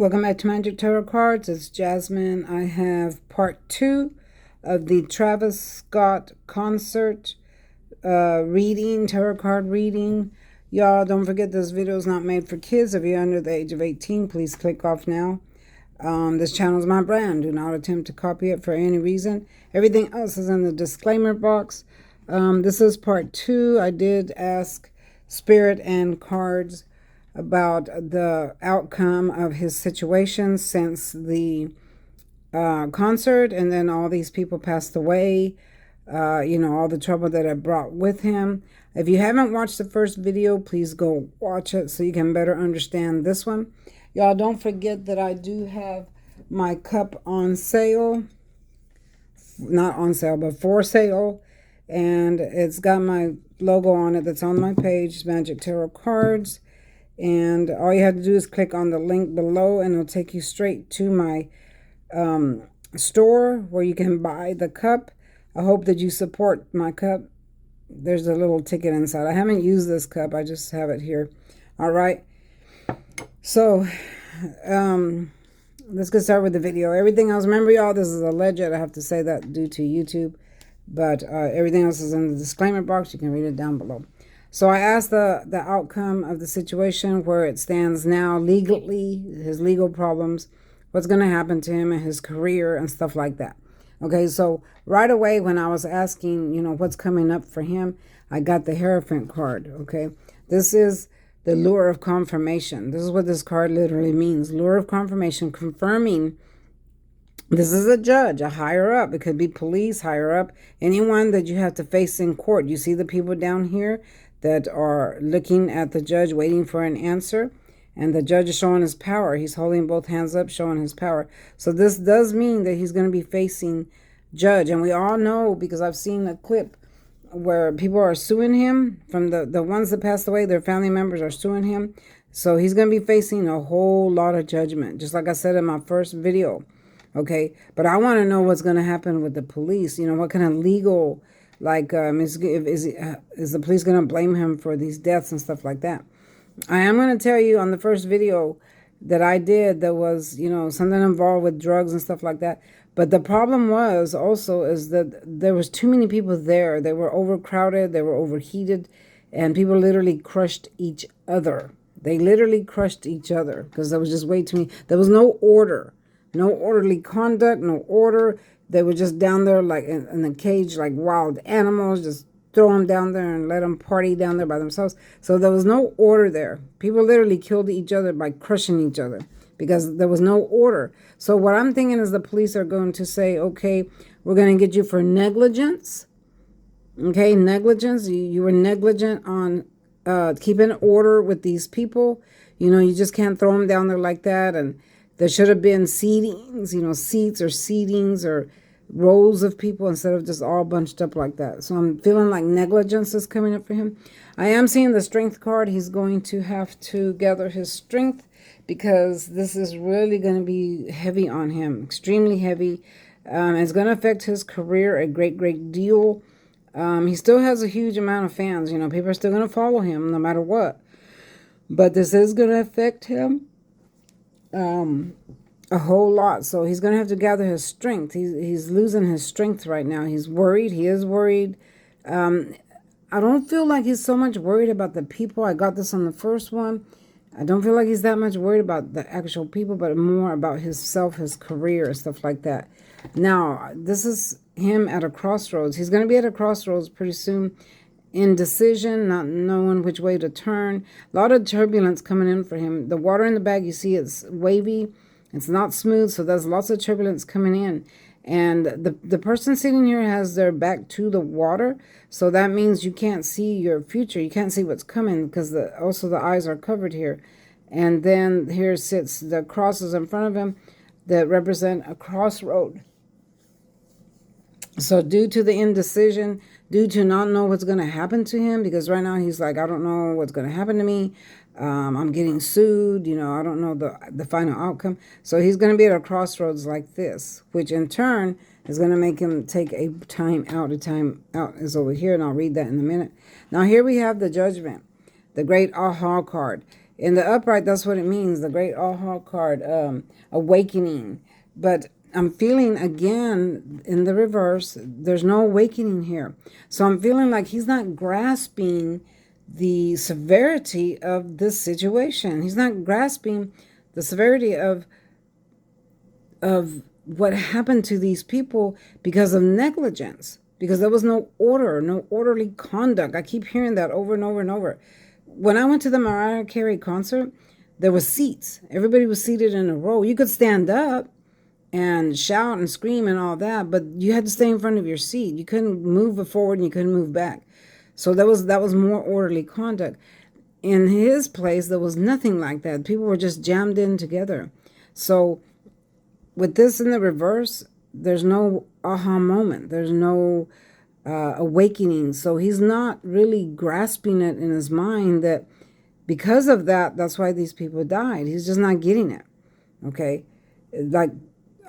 Welcome back to Magic Tarot Cards. It's Jasmine. I have part 2 of the Travis Scott concert reading, tarot card reading. Y'all, don't forget this video is not made for kids. If you're under the age of 18, please click off now. This channel is my brand. Do not attempt to copy it for any reason. Everything else is in the disclaimer box. This is part 2. I did ask Spirit and cards about the outcome of his situation since the concert, and then all these people passed away, all the trouble that it brought with him. If you haven't watched the first video, please go watch it so you can better understand this one. Y'all, don't forget that I do have my cup on sale. Not on sale, but for sale. And it's got my logo on it that's on my page, Magic Tarot Cards. And all you have to do is click on the link below and it'll take you straight to my store where you can buy the cup. I hope that you support my cup. There's a little ticket inside. I haven't used this cup. I just have it here. All right. So let's get started with the video. Everything else, remember y'all, this is alleged. I have to say that due to YouTube. But everything else is in the disclaimer box. You can read it down below. So I asked the outcome of the situation, where it stands now legally, his legal problems, what's going to happen to him and his career and stuff like that. Okay, so right away when I was asking, what's coming up for him, I got the Hierophant card, okay? This is the lure of confirmation. This is what this card literally means. Lure of confirmation, confirming. This is a judge, a higher up. It could be police, higher up, anyone that you have to face in court. You see the people down here that are looking at the judge, waiting for an answer. And the judge is showing his power. He's holding both hands up, showing his power. So this does mean that he's going to be facing judge. And we all know, because I've seen a clip where people are suing him, from the ones that passed away, their family members are suing him. So he's going to be facing a whole lot of judgment, just like I said in my first video. Okay, but I want to know what's going to happen with the police. What kind of legal, is the police going to blame him for these deaths and stuff like that? I am going to tell you on the first video that I did, there was, something involved with drugs and stuff like that. But the problem was also is that there was too many people there. They were overcrowded, they were overheated, and people literally crushed each other. They literally crushed each other because there was just way too many. There was no order. No orderly conduct, no order. They were just down there like in a cage, like wild animals, just throw them down there and let them party down there by themselves. So there was no order there. People literally killed each other by crushing each other because there was no order. So what I'm thinking is the police are going to say, okay, we're going to get you for negligence. Okay, negligence. You were negligent on keeping order with these people. You just can't throw them down there like that. And there should have been seatings, seats or seatings or rows of people instead of just all bunched up like that. So I'm feeling like negligence is coming up for him. I am seeing the strength card. He's going to have to gather his strength because this is really going to be heavy on him, extremely heavy. It's going to affect his career a great, great deal. He still has a huge amount of fans. People are still going to follow him no matter what. But this is going to affect him a whole lot. So he's going to have to gather his strength. He's losing his strength right now. He's worried. He is worried. I don't feel like he's so much worried about the people. I got this on the first one. I don't feel like he's that much worried about the actual people, but more about himself, his career, and stuff like that. Now, this is him at a crossroads. He's going to be at a crossroads pretty soon. Indecision, not knowing which way to turn. A lot of turbulence coming in for him. The water in the bag, you see it's wavy. It's not smooth, so there's lots of turbulence coming in. And the person sitting here has their back to the water, so that means you can't see your future. You can't see what's coming because also the eyes are covered here. And then here sits the crosses in front of him that represent a crossroad. So due to the indecision, due to not know what's going to happen to him, because right now he's like, I don't know what's going to happen to me. I'm getting sued. I don't know the final outcome. So he's going to be at a crossroads like this, which in turn is going to make him take a time out. A time out is over here, and I'll read that in a minute. Now here we have the Judgment, the great aha card. In the upright, that's what it means. The great aha card, awakening. But I'm feeling again in the reverse, there's no awakening here. So I'm feeling like he's not grasping the severity of this situation. He's not grasping the severity of what happened to these people because of negligence, because there was no order, no orderly conduct. I keep hearing that over and over and over. When I went to the Mariah Carey concert, there were seats. Everybody was seated in a row. You could stand up and shout and scream and all that, but you had to stay in front of your seat. You couldn't move forward and you couldn't move back. So that was more orderly conduct. In his place, there was nothing like that. People were just jammed in together. So with this in the reverse, there's no aha moment. There's no awakening. So he's not really grasping it in his mind that because of that, that's why these people died. He's just not getting it. Okay? Like,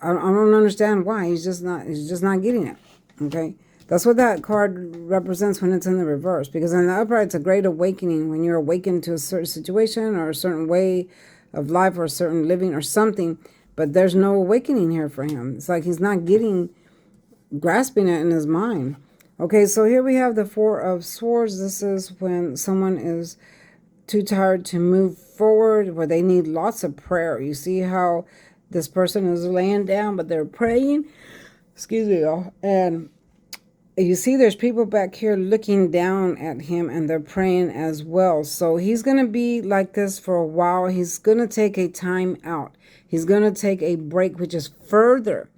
I don't understand why. He's just not getting it. Okay? That's what that card represents when it's in the reverse. Because in the upright, it's a great awakening when you're awakened to a certain situation or a certain way of life or a certain living or something. But there's no awakening here for him. It's like he's not grasping it in his mind. Okay, so here we have the Four of Swords. This is when someone is too tired to move forward, where they need lots of prayer. You see how this person is laying down, but they're praying. Excuse me, y'all. And you see there's people back here looking down at him and they're praying as well. So he's going to be like this for a while. He's going to take a time out. He's going to take a break, which is further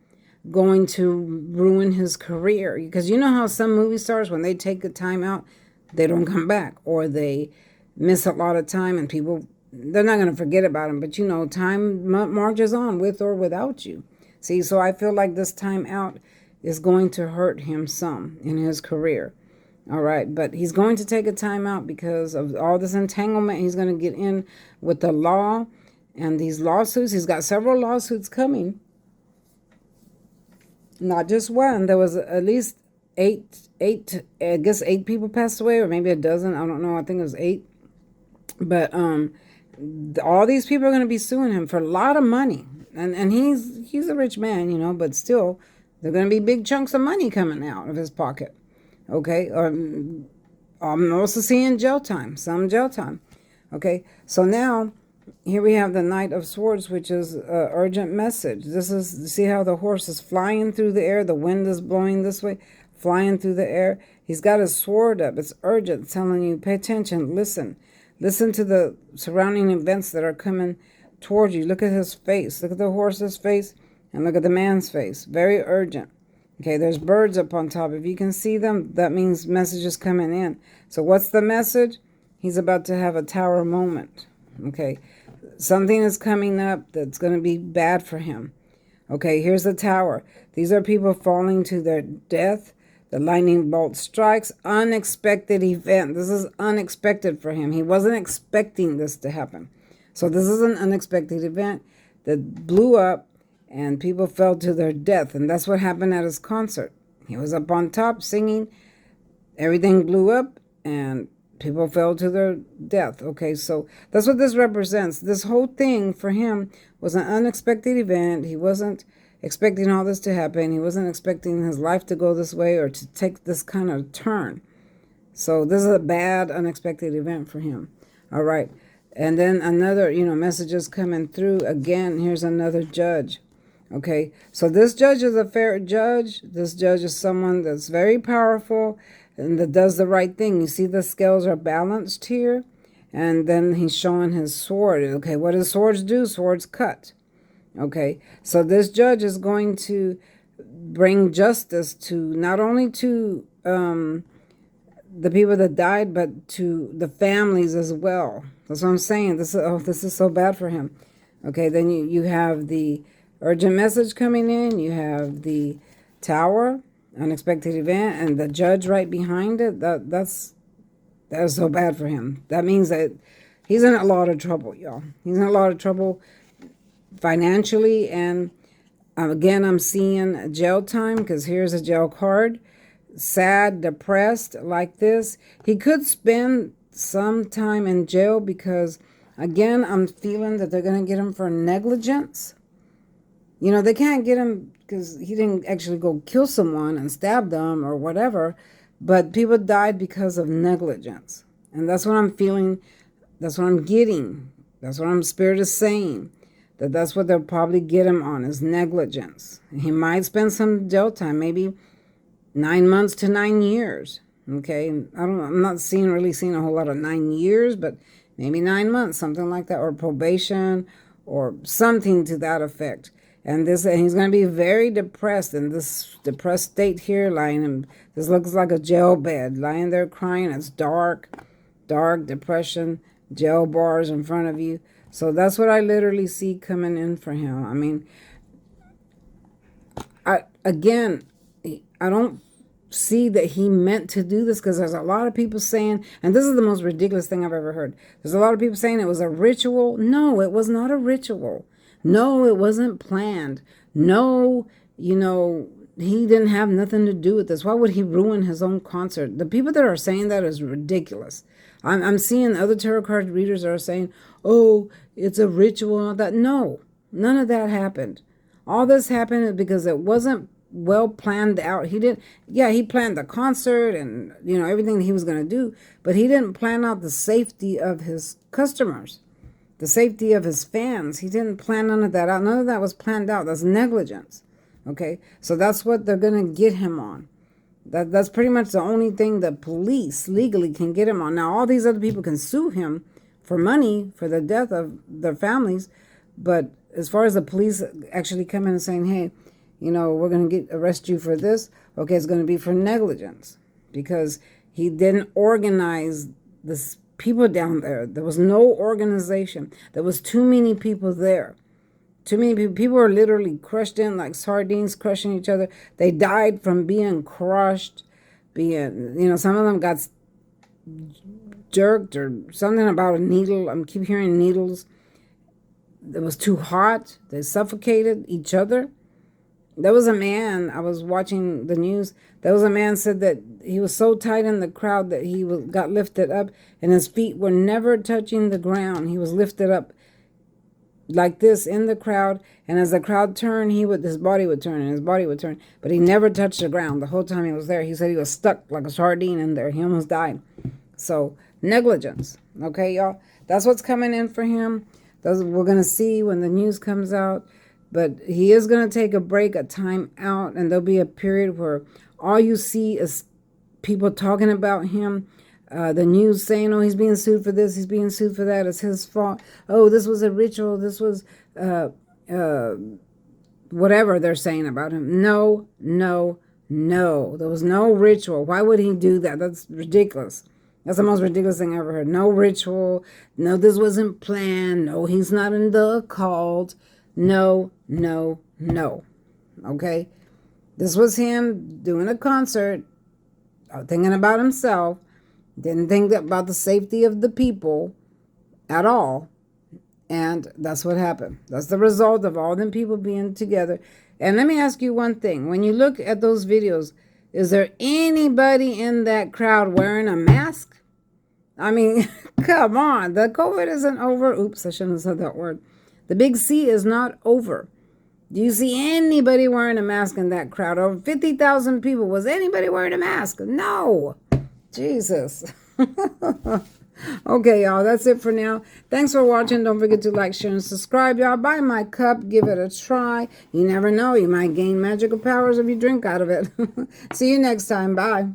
going to ruin his career. Because you know how some movie stars, when they take a time out, they don't come back, or they miss a lot of time and people, they're not going to forget about him. But you know, time marches on with or without you. See, so I feel like this time out is going to hurt him some in his career. All right, but he's going to take a time out because of all this entanglement. He's going to get in with the law and these lawsuits. He's got several lawsuits coming. Not just one. There was at least eight, I guess 8 people passed away, or maybe a dozen. I don't know. I think it was 8. But all these people are going to be suing him for a lot of money. And he's a rich man, you know, but still, there are going to be big chunks of money coming out of his pocket. Okay? I'm also seeing jail time, some jail time. Okay? So now, here we have the Knight of Swords, which is an urgent message. This is, see how the horse is flying through the air? The wind is blowing this way, flying through the air. He's got his sword up. It's urgent, it's telling you, pay attention, listen. Listen to the surrounding events that are coming towards you. Look at his face. Look at the horse's face and look at the man's face. Very urgent. Okay, there's birds up on top. If you can see them, that means messages coming in. So what's the message? He's about to have a tower moment. Okay, something is coming up that's going to be bad for him. Okay, here's the tower. These are people falling to their death. The lightning bolt strikes. Unexpected event. This is unexpected for him. He wasn't expecting this to happen. So this is an unexpected event that blew up and people fell to their death. And that's what happened at his concert. He was up on top singing. Everything blew up and people fell to their death. Okay, so that's what this represents. This whole thing for him was an unexpected event. He wasn't expecting all this to happen. He wasn't expecting his life to go this way or to take this kind of turn. So this is a bad, unexpected event for him. All right. And then another, messages coming through. Again, here's another judge. Okay. So this judge is a fair judge. This judge is someone that's very powerful and that does the right thing. You see the scales are balanced here. And then he's showing his sword. Okay, what does swords do? Swords cut. Okay, so this judge is going to bring justice to not only to the people that died, but to the families as well. That's what I'm saying. This is so bad for him. Okay, then you have the urgent message coming in. You have the tower, unexpected event, and the judge right behind it. That's so bad for him. That means that he's in a lot of trouble, y'all. He's in a lot of trouble financially, and again, I'm seeing jail time because here's a jail card. Sad, depressed, like this. He could spend some time in jail because Again, I'm feeling that they're going to get him for negligence. You know, they can't get him because he didn't actually go kill someone and stab them or whatever. But people died because of negligence. And that's what I'm feeling. That's what I'm getting. That's what Spirit is saying. That's what they'll probably get him on, is negligence. He might spend some jail time, maybe 9 months to 9 years. Okay, I'm not really seeing a whole lot of 9 years, but maybe 9 months, something like that, or probation, or something to that effect. And he's going to be very depressed in this depressed state here, this looks like a jail bed, lying there crying. It's dark, depression, jail bars in front of you. So that's what I literally see coming in for him. I mean, I don't see that he meant to do this, because there's a lot of people saying, and this is the most ridiculous thing I've ever heard. There's a lot of people saying it was a ritual. No, it was not a ritual. No, it wasn't planned. No, he didn't have nothing to do with this. Why would he ruin his own concert? The people that are saying that is ridiculous. I'm seeing other tarot card readers that are saying, oh, it's a ritual and all that. No, none of that happened. All this happened because it wasn't well planned out. He planned the concert and, everything he was going to do, but he didn't plan out the safety of his customers, the safety of his fans. He didn't plan none of that out. None of that was planned out. That's negligence. Okay, so that's what they're going to get him on. That's pretty much the only thing the police legally can get him on. Now, all these other people can sue him for money for the death of their families, but as far as the police actually coming and saying, hey, we're going to arrest you for this, okay, it's going to be for negligence, because he didn't organize the people down there. There was no organization. There was too many people there. Too many people. People were literally crushed in like sardines, crushing each other. They died from being crushed, some of them got jerked or something about a needle. I keep hearing needles. It was too hot. They suffocated each other. There was a man, I was watching the news, there was a man said that he was so tight in the crowd that he got lifted up and his feet were never touching the ground. He was lifted up like this in the crowd, and as the crowd turned, his body would turn and his body would turn, but he never touched the ground the whole time he was there. He said he was stuck like a sardine in there. He almost died. So, negligence. Okay, y'all? That's what's coming in for him. We're going to see when the news comes out. But he is going to take a break, a time out, and there'll be a period where all you see is people talking about him. The news saying, oh, he's being sued for this, he's being sued for that, it's his fault. Oh, this was a ritual, this was whatever they're saying about him. No. There was no ritual. Why would he do that? That's ridiculous. That's the most ridiculous thing I ever heard. No ritual. No, this wasn't planned. No, he's not in the occult. No. Okay? This was him doing a concert, thinking about himself, didn't think about the safety of the people at all. And that's what happened. That's the result of all them people being together. And let me ask you one thing. When you look at those videos, is there anybody in that crowd wearing a mask? I mean, come on. The COVID isn't over. Oops, I shouldn't have said that word. The big C is not over. Do you see anybody wearing a mask in that crowd? Over 50,000 people. Was anybody wearing a mask? No. Jesus. Okay, y'all. That's it for now. Thanks for watching. Don't forget to like, share, and subscribe. Y'all, buy my cup. Give it a try. You never know. You might gain magical powers if you drink out of it. See you next time. Bye.